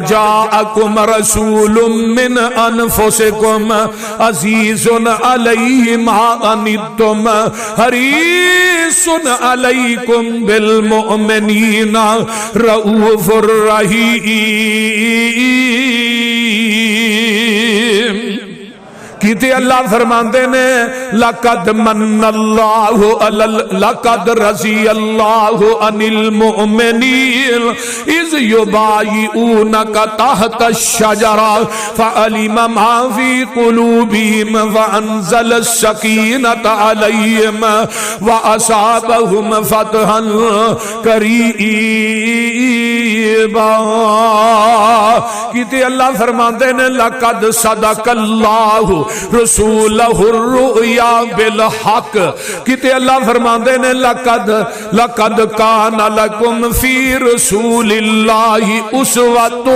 جاءکم رسول من انفسکم عزیز علیہ ما عنتم حریص علیکم بالمؤمنین رؤوف الرحیم. کیتے اللہ فرماندے نے لقد من اللہ لقد رضی اللہ عن المؤمنین اذ یبایعونک تحت الشجرہ فعلم ما فی قلوبہم وانزل السکینۃ علیہم واصابہم فتحا قریبا. کیتے اللہ فرماندے نے لقد صدق اللہ رسولہ الرؤیا بالحق. کتے اللہ فرماندے نے لقد کان لکم فی رسول اللہ اسوۃ